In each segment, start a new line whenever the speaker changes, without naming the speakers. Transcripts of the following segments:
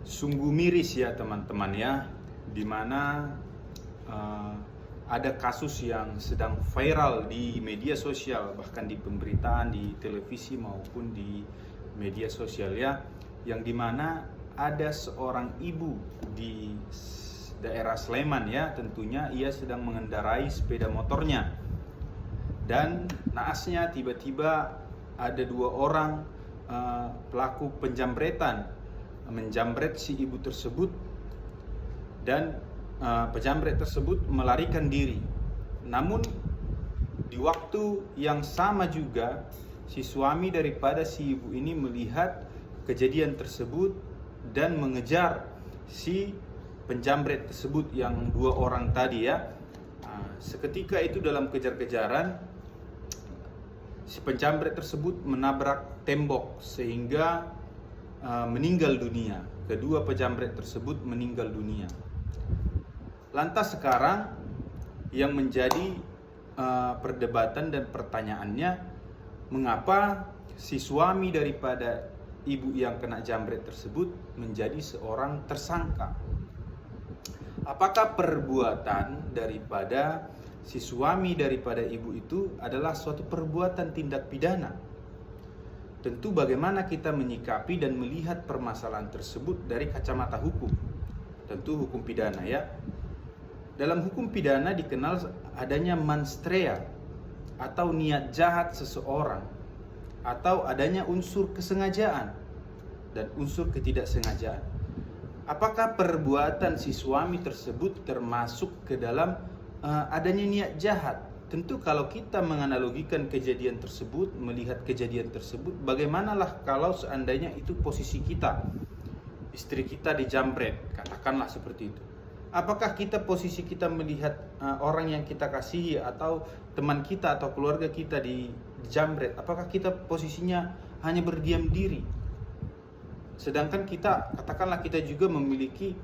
Sungguh miris ya teman-teman ya, dimana ada kasus yang sedang viral di media sosial, bahkan di pemberitaan, di televisi maupun di media sosial ya, yang dimana ada seorang ibu di daerah Sleman ya, tentunya ia sedang mengendarai sepeda motornya, dan naasnya tiba-tiba ada dua orang pelaku penjambretan menjambret si ibu tersebut, dan penjambret tersebut melarikan diri. Namun di waktu yang sama juga si suami daripada si ibu ini melihat kejadian tersebut dan mengejar si penjambret tersebut yang dua orang tadi ya. Seketika itu dalam kejar-kejaran si penjambret tersebut menabrak tembok sehingga meninggal dunia. Kedua penjambret tersebut meninggal dunia. Lantas sekarang yang menjadi perdebatan dan pertanyaannya, mengapa si suami daripada ibu yang kena jambret tersebut menjadi seorang tersangka? Apakah perbuatan daripada si suami daripada ibu itu adalah suatu perbuatan tindak pidana? Tentu bagaimana kita menyikapi dan melihat permasalahan tersebut dari kacamata hukum. Tentu hukum pidana ya. Dalam hukum pidana dikenal adanya mens rea atau niat jahat seseorang, atau adanya unsur kesengajaan dan unsur ketidaksengajaan. Apakah perbuatan si suami tersebut termasuk ke dalam adanya niat jahat? Tentu kalau kita menganalogikan kejadian tersebut, melihat kejadian tersebut, bagaimanalah kalau seandainya itu posisi kita, istri kita dijambret, katakanlah seperti itu. Apakah kita posisi kita melihat orang yang kita kasihi atau teman kita atau keluarga kita dijambret, apakah kita posisinya hanya berdiam diri? Sedangkan kita, katakanlah kita juga memiliki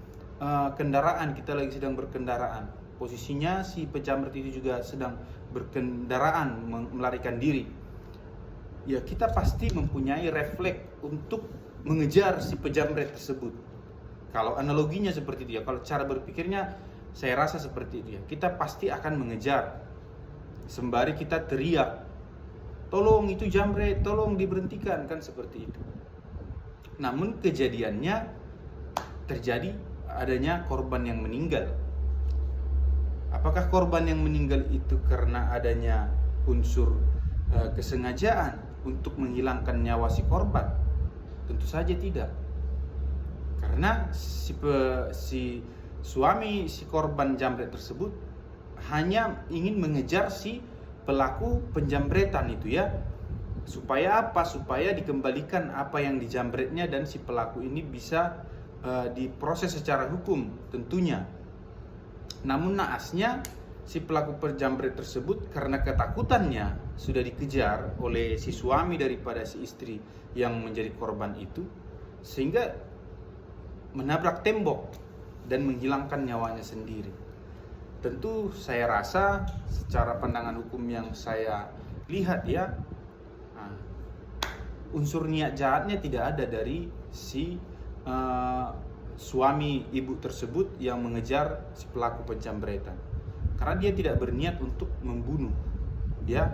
kendaraan, kita lagi sedang berkendaraan. Posisinya si penjambret itu juga sedang berkendaraan melarikan diri. Ya, kita pasti mempunyai refleks untuk mengejar si penjambret tersebut. Kalau analoginya seperti itu ya, kalau cara berpikirnya saya rasa seperti itu ya. Kita pasti akan mengejar sembari kita teriak, "Tolong itu jambret, tolong diberhentikan," kan seperti itu. Namun kejadiannya terjadi adanya korban yang meninggal. Apakah korban yang meninggal itu karena adanya unsur kesengajaan untuk menghilangkan nyawa si korban? Tentu saja tidak. Karena si suami si korban jambret tersebut hanya ingin mengejar si pelaku penjambretan itu ya. Supaya apa? Supaya dikembalikan apa yang dijambretnya dan si pelaku ini bisa diproses secara hukum tentunya. Namun naasnya si pelaku penjambret tersebut karena ketakutannya sudah dikejar oleh si suami daripada si istri yang menjadi korban itu, sehingga menabrak tembok dan menghilangkan nyawanya sendiri. Tentu saya rasa secara pandangan hukum yang saya lihat ya, unsur niat jahatnya tidak ada dari si suami ibu tersebut yang mengejar si pelaku penjambretan, karena dia tidak berniat untuk membunuh ya.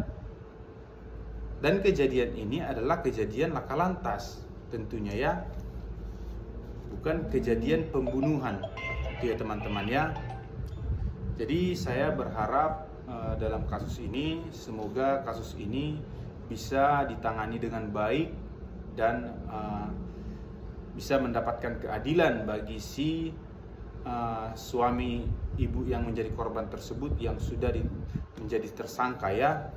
Dan kejadian ini adalah kejadian laka lantas tentunya ya, bukan kejadian pembunuhan itu ya teman-teman ya. Jadi saya berharap dalam kasus ini, semoga kasus ini bisa ditangani dengan baik dan bisa mendapatkan keadilan bagi si suami ibu yang menjadi korban tersebut yang sudah menjadi tersangka ya.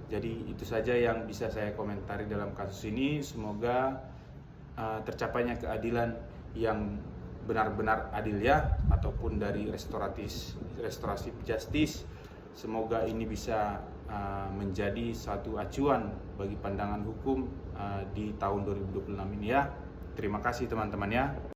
Jadi itu saja yang bisa saya komentari dalam kasus ini. Semoga tercapainya keadilan yang benar-benar adil ya, ataupun dari restoratif justice. Semoga ini bisa menjadi satu acuan bagi pandangan hukum di tahun 2026 ini ya. Terima kasih teman-teman ya.